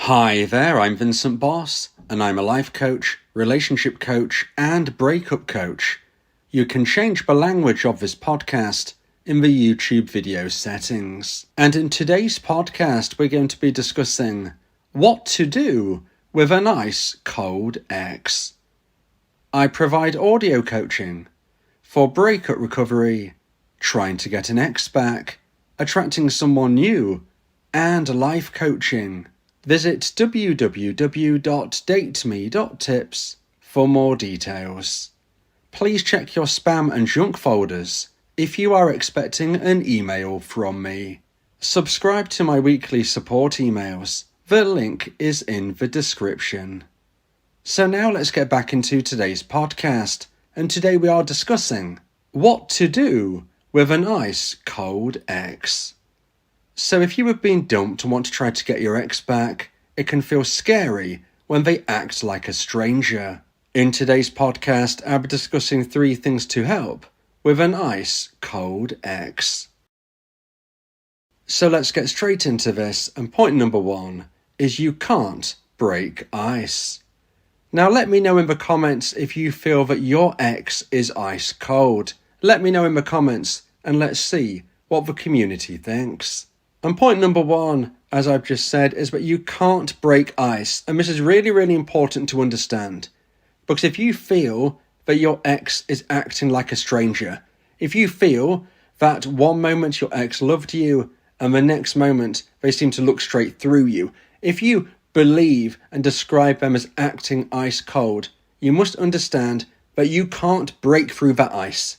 Hi there, I'm Vincent Bos, and I'm a life coach, relationship coach, and breakup coach. You can change the language of this podcast in the YouTube video settings. And in today's podcast, we're going to be discussing what to do with an ice cold ex. I provide audio coaching for breakup recovery, trying to get an ex back, attracting someone new, and life coaching. Visit www.dateme.tips for more details. Please check your spam and junk folders if you are expecting an email from me. Subscribe to my weekly support emails. The link is in the description. So now let's get back into today's podcast, and today we are discussing what to do with an ice cold ex. So if you have been dumped and want to try to get your ex back, it can feel scary when they act like a stranger. In today's podcast, I'll be discussing 3 things to help with an ice cold ex. So let's get straight into this, and point number 1 is you can't break ice. Now let me know in the comments if you feel that your ex is ice cold. Let me know in the comments and let's see what the community thinks. And point number 1, as I've just said, is that you can't break ice. And this is really, really important to understand. Because if you feel that your ex is acting like a stranger, if you feel that one moment your ex loved you and the next moment they seem to look straight through you, if you believe and describe them as acting ice cold, you must understand that you can't break through that ice.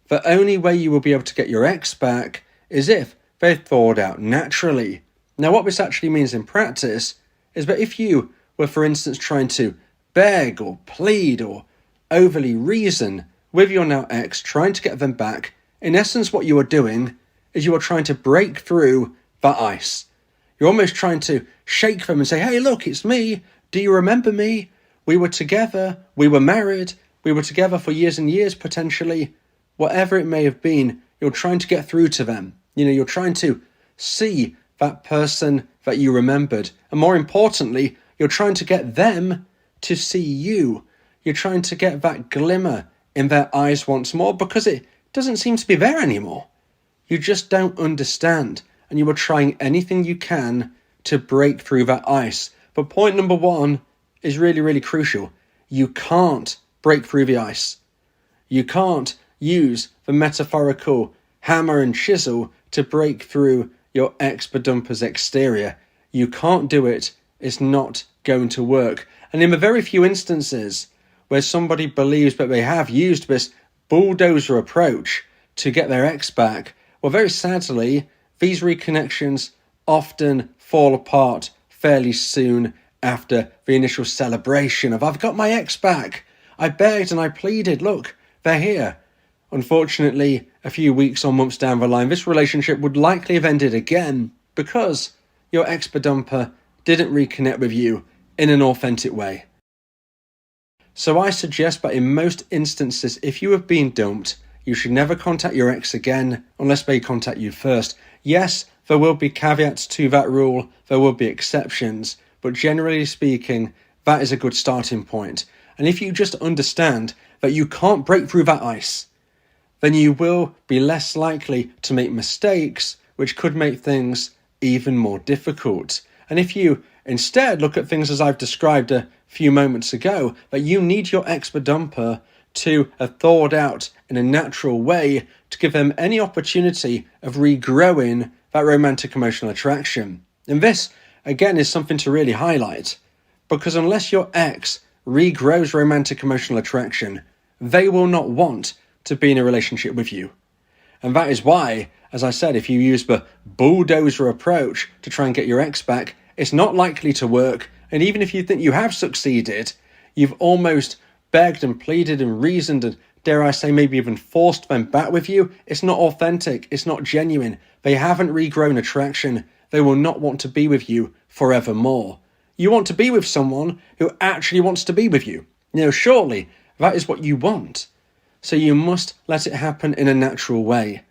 The only way you will be able to get your ex back is if they're thawed out naturally. Now what this actually means in practice is that if you were, for instance, trying to beg or plead or overly reason with your now ex, trying to get them back, in essence what you are doing is you are trying to break through that ice. You're almost trying to shake them and say, hey look, it's me, do you remember me? We were together, we were married, we were together for years and years potentially. Whatever it may have been, you're trying to get through to them. You're trying to see that person that you remembered. And more importantly, you're trying to get them to see you. You're trying to get that glimmer in their eyes once more because it doesn't seem to be there anymore. You just don't understand. And you are trying anything you can to break through that ice. But point number 1 is really, really crucial. You can't break through the ice. You can't use the metaphorical hammer and chisel to break through your ex-bedumper's exterior. You can't do it. It's not going to work. And in the very few instances where somebody believes that they have used this bulldozer approach to get their ex back, well, very sadly, these reconnections often fall apart fairly soon after the initial celebration of, I've got my ex back. I begged and I pleaded. Look, they're here. Unfortunately, a few weeks or months down the line, this relationship would likely have ended again because your ex-bedumper didn't reconnect with you in an authentic way. So I suggest that in most instances, if you have been dumped, you should never contact your ex again unless they contact you first. Yes, there will be caveats to that rule, there will be exceptions, but generally speaking, that is a good starting point. And if you just understand that you can't break through that ice, then you will be less likely to make mistakes, which could make things even more difficult. And if you instead look at things as I've described a few moments ago, that you need your ex-bedumper to have thawed out in a natural way to give them any opportunity of regrowing that romantic emotional attraction. And this, again, is something to really highlight, because unless your ex regrows romantic emotional attraction, they will not want to be in a relationship with you. And that is why, as I said, if you use the bulldozer approach to try and get your ex back, it's not likely to work. And even if you think you have succeeded, you've almost begged and pleaded and reasoned and, dare I say, maybe even forced them back with you. It's not authentic. It's not genuine. They haven't regrown attraction. They will not want to be with you forevermore. You want to be with someone who actually wants to be with you. Surely that is what you want. So you must let it happen in a natural way.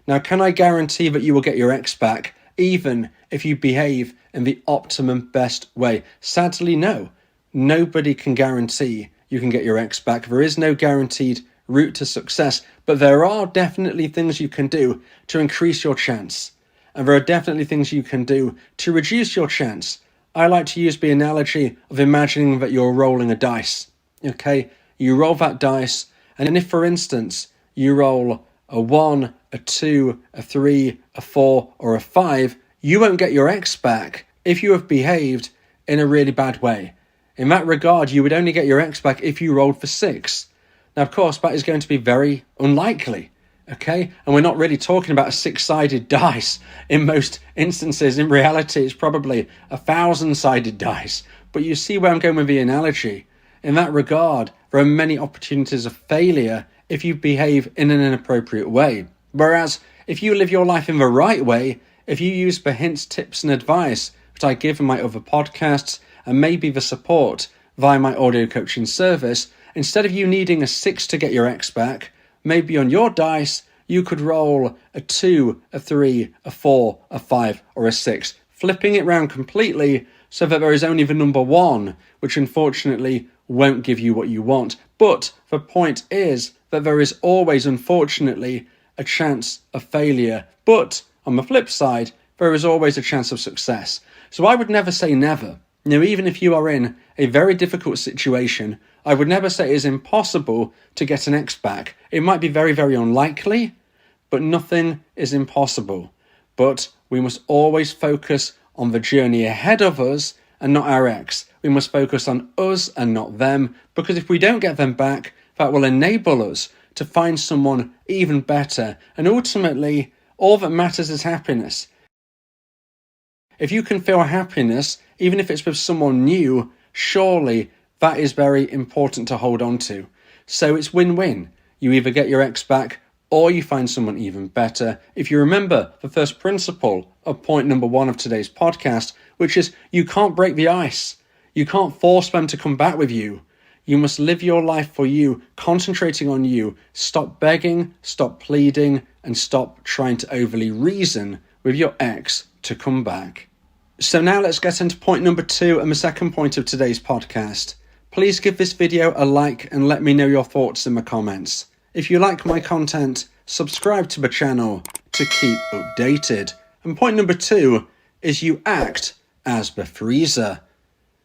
Now, can I guarantee that you will get your ex back even if you behave in the optimum best way. Sadly, no. Nobody can guarantee you can get your ex back. There is no guaranteed route to success, but there are definitely things you can do to increase your chance. And there are definitely things you can do to reduce your chance. I like to use the analogy of imagining that you're rolling a dice. Okay, you roll that dice, and if, for instance, you roll a 1, a 2, a 3, a 4, or a 5, you won't get your ex back if you have behaved in a really bad way. In that regard, you would only get your ex back if you rolled for 6. Now, of course, that is going to be very unlikely, okay? And we're not really talking about a 6-sided dice. In most instances, in reality, it's probably a 1,000-sided dice. But you see where I'm going with the analogy. In that regard, there are many opportunities of failure if you behave in an inappropriate way. Whereas, if you live your life in the right way, if you use the hints, tips, and advice that I give in my other podcasts, and maybe the support via my audio coaching service, instead of you needing a 6 to get your ex back, maybe on your dice, you could roll a 2, a 3, a 4, a 5, or a 6, flipping it round completely so that there is only the number 1, which unfortunately won't give you what you want. But the point is that there is always, unfortunately, a chance of failure. But on the flip side, there is always a chance of success. So I would never say never. Even if you are in a very difficult situation, I would never say it is impossible to get an ex back. It might be very, very unlikely, but nothing is impossible. But we must always focus on the journey ahead of us and not our ex. We must focus on us and not them, because if we don't get them back, that will enable us to find someone even better. And ultimately, all that matters is happiness. If you can feel happiness, even if it's with someone new, surely that is very important to hold on to. So it's win-win. You either get your ex back or you find someone even better. If you remember the first principle of point number 1 of today's podcast, which is you can't break the ice. You can't force them to come back with you. You must live your life for you, concentrating on you. Stop begging, stop pleading, and stop trying to overly reason with your ex to come back. So now let's get into point number 2 and the second point of today's podcast. Please give this video a like and let me know your thoughts in the comments. If you like my content, subscribe to the channel to keep updated. And point number 2 is you act as the freezer.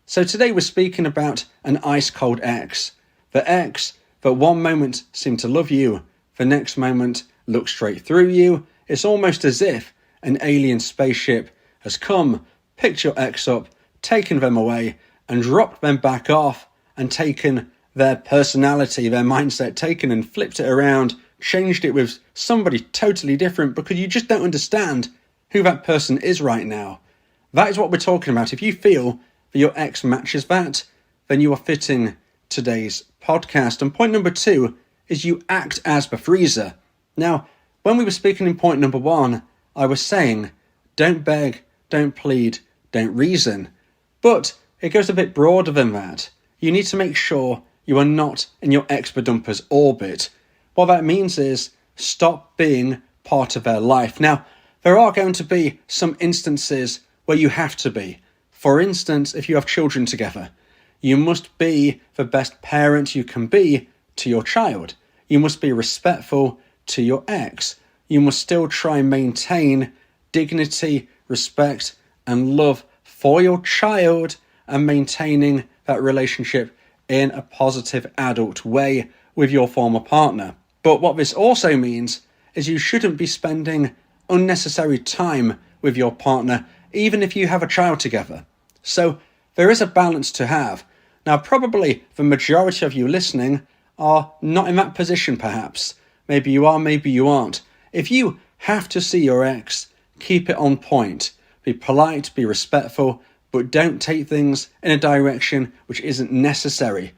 So today we're speaking about an ice-cold ex. The ex that one moment seemed to love you, the next moment looks straight through you. It's almost as if an alien spaceship has come, picked your ex up, taken them away, and dropped them back off, and taken their personality, their mindset, taken and flipped it around, changed it with somebody totally different because you just don't understand who that person is right now. That is what we're talking about. If you feel that your ex matches that, then you are fitting today's podcast. And point number 2 is you act as the freezer. Now, when we were speaking in point number 1, I was saying, don't beg, don't plead, don't reason. But it goes a bit broader than that. You need to make sure you are not in your ex-badumper's orbit. What that means is stop being part of their life. Now, there are going to be some instances where you have to be. For instance, if you have children together, you must be the best parent you can be to your child. You must be respectful to your ex. You must still try and maintain dignity, respect, and love for your child and maintaining that relationship in a positive adult way with your former partner. But what this also means is you shouldn't be spending unnecessary time with your partner, even if you have a child together. So there is a balance to have. Now, probably the majority of you listening are not in that position, perhaps. Maybe you are, maybe you aren't. If you have to see your ex, keep it on point. Be polite, be respectful, but don't take things in a direction which isn't necessary.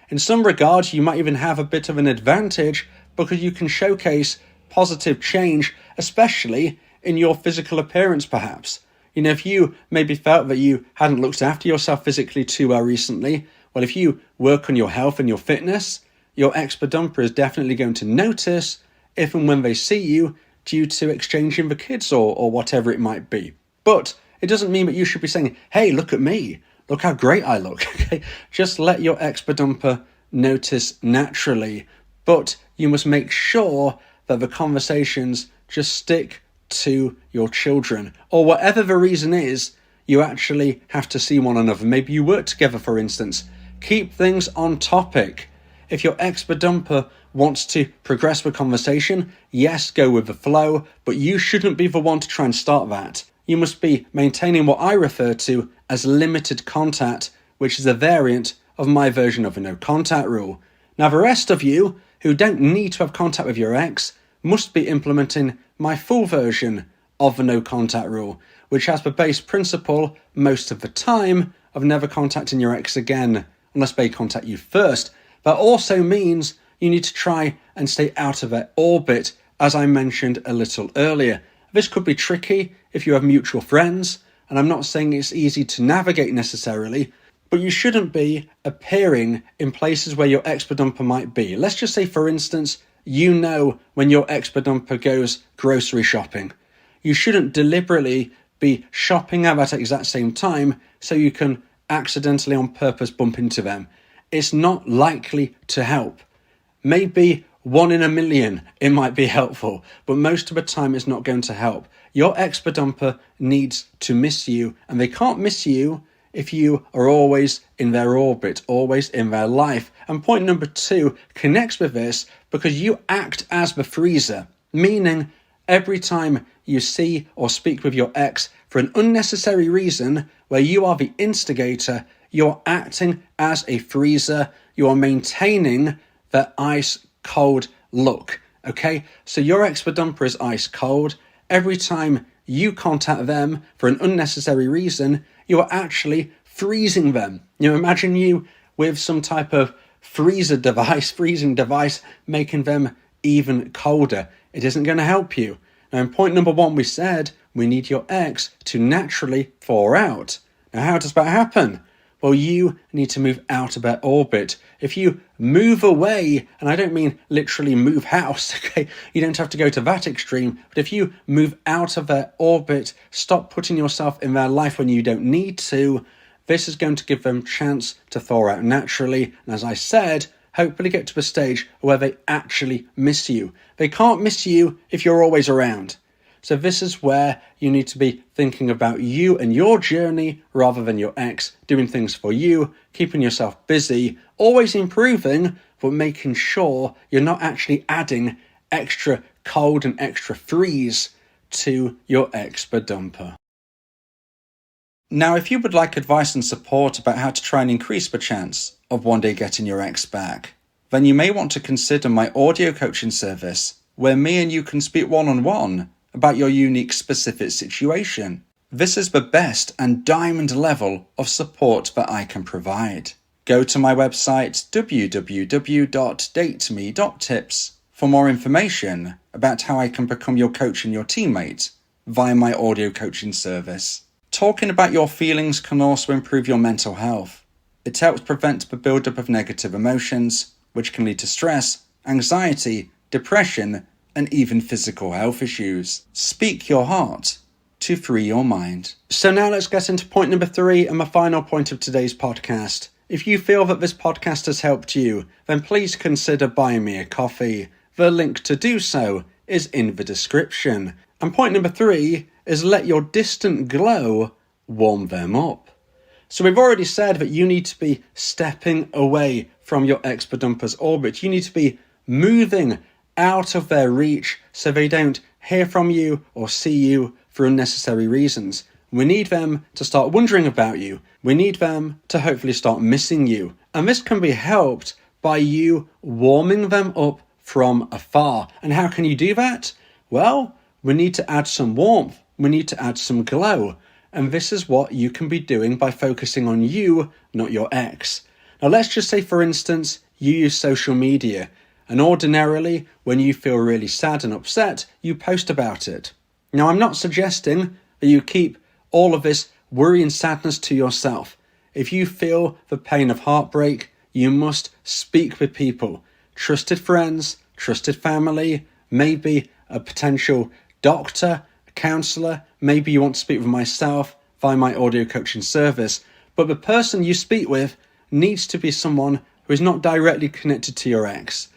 In some regards, you might even have a bit of an advantage because you can showcase positive change, especially in your physical appearance, perhaps. If you maybe felt that you hadn't looked after yourself physically too well recently, well, if you work on your health and your fitness, your ex-badumper is definitely going to notice if and when they see you due to exchanging the kids or whatever it might be. But it doesn't mean that you should be saying, hey, look at me. Look how great I look. Okay? Just let your ex-bedumper notice naturally. But you must make sure that the conversations just stick to your children. Or whatever the reason is, you actually have to see one another. Maybe you work together, for instance. Keep things on topic. If your ex-bedumper wants to progress the conversation, yes, go with the flow, but you shouldn't be the one to try and start that. You must be maintaining what I refer to as limited contact, which is a variant of my version of a no contact rule. Now, the rest of you who don't need to have contact with your ex must be implementing my full version of the no contact rule, which has the base principle most of the time of never contacting your ex again unless they contact you first. That also means you need to try and stay out of their orbit, as I mentioned a little earlier. This could be tricky if you have mutual friends, and I'm not saying it's easy to navigate necessarily, but you shouldn't be appearing in places where your ex-bedumper might be. Let's just say, for instance, you know when your ex-bedumper goes grocery shopping. You shouldn't deliberately be shopping at that exact same time so you can accidentally on purpose bump into them. It's not likely to help. Maybe 1 in a million it might be helpful, but most of the time it's not going to help. Your ex-bedumper needs to miss you, and they can't miss you if you are always in their orbit, always in their life. And point number 2 connects with this because you act as the freezer, meaning every time you see or speak with your ex for an unnecessary reason where you are the instigator, you're acting as a freezer, you are maintaining that ice cold look, okay? So your ex-bedumper is ice cold. Every time you contact them for an unnecessary reason, you are actually freezing them. You know, imagine you with some type of freezing device, making them even colder. It isn't going to help you. Now, in point number 1, we said we need your ex to naturally thaw out. Now, how does that happen? Well, you need to move out of their orbit. If you move away, and I don't mean literally move house, okay? You don't have to go to that extreme, but if you move out of their orbit, stop putting yourself in their life when you don't need to, this is going to give them a chance to thaw out naturally. And as I said, hopefully get to a stage where they actually miss you. They can't miss you if you're always around. So this is where you need to be thinking about you and your journey rather than your ex, doing things for you, keeping yourself busy, always improving, but making sure you're not actually adding extra cold and extra freeze to your ex-bedumper. Now, if you would like advice and support about how to try and increase the chance of one day getting your ex back, then you may want to consider my audio coaching service, where me and you can speak one-on-one about your unique specific situation. This is the best and diamond level of support that I can provide. Go to my website www.dateme.tips for more information about how I can become your coach and your teammate via my audio coaching service. Talking about your feelings can also improve your mental health. It helps prevent the buildup of negative emotions, which can lead to stress, anxiety, depression, and even physical health issues. Speak your heart to free your mind. So now let's get into point number 3 and my final point of today's podcast. If you feel that this podcast has helped you, then please consider buying me a coffee. The link to do so is in the description. And point number 3 is let your distant glow warm them up. So we've already said that you need to be stepping away from your ex-bedumper's orbit. You need to be moving out of their reach so they don't hear from you or see you for unnecessary reasons. We need them to start wondering about you. We need them to hopefully start missing you. And this can be helped by you warming them up from afar. And how can you do that? Well, we need to add some warmth. We need to add some glow. And this is what you can be doing by focusing on you, not your ex. Now, let's just say, for instance, you use social media. And ordinarily, when you feel really sad and upset, you post about it. Now, I'm not suggesting that you keep all of this worry and sadness to yourself. If you feel the pain of heartbreak, you must speak with people. Trusted friends, trusted family, maybe a potential doctor, a counsellor. Maybe you want to speak with myself via my audio coaching service. But the person you speak with needs to be someone who is not directly connected to your ex.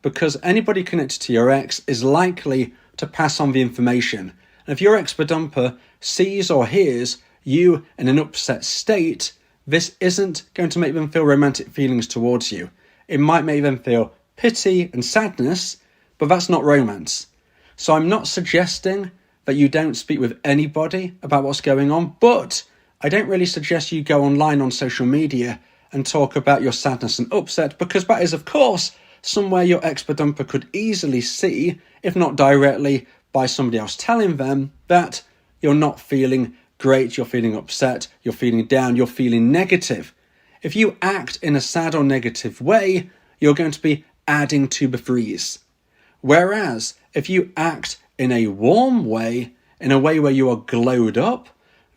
Because anybody connected to your ex is likely to pass on the information. And if your ex-dumper sees or hears you in an upset state, this isn't going to make them feel romantic feelings towards you. It might make them feel pity and sadness, but that's not romance. So I'm not suggesting that you don't speak with anybody about what's going on, but I don't really suggest you go online on social media and talk about your sadness and upset, because that is, of course, somewhere your ex-dumper could easily see, if not directly by somebody else telling them, that you're not feeling great, you're feeling upset, you're feeling down, you're feeling negative. If you act in a sad or negative way, you're going to be adding to the freeze. Whereas if you act in a warm way, in a way where you are glowed up,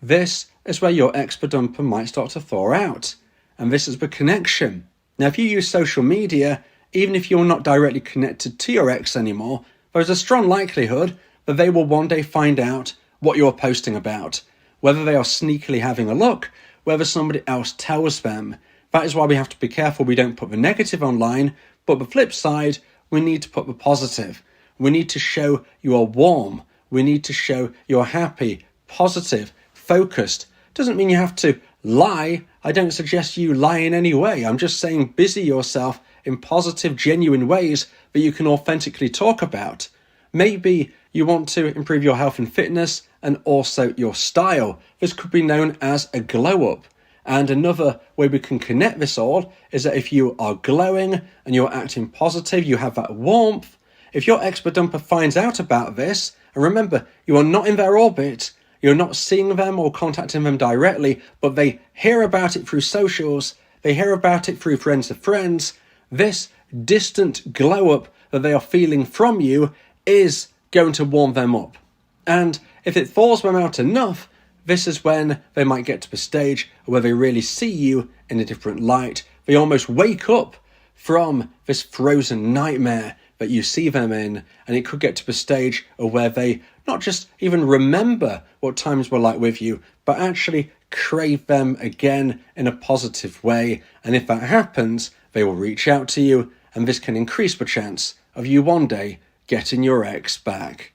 this is where your ex-dumper might start to thaw out. And this is the connection. Now, if you use social media, even if you're not directly connected to your ex anymore, there's a strong likelihood that they will one day find out what you're posting about. Whether they are sneakily having a look, whether somebody else tells them. That is why we have to be careful we don't put the negative online, but the flip side, we need to put the positive. We need to show you are warm. We need to show you're happy, positive, focused. Doesn't mean you have to lie. I don't suggest you lie in any way. I'm just saying busy yourself in positive, genuine ways that you can authentically talk about. Maybe you want to improve your health and fitness and also your style. This could be known as a glow up. And another way we can connect this all is that if you are glowing and you're acting positive, you have that warmth. If your ex-dumper finds out about this, and remember, you are not in their orbit, you're not seeing them or contacting them directly, but they hear about it through socials, they hear about it through friends of friends, this distant glow up that they are feeling from you is going to warm them up. And if it thaws them out enough, this is when they might get to the stage where they really see you in a different light. They almost wake up from this frozen nightmare that you see them in, and it could get to the stage where they not just even remember what times were like with you, but actually crave them again in a positive way. And if that happens, they will reach out to you, and this can increase the chance of you one day getting your ex back.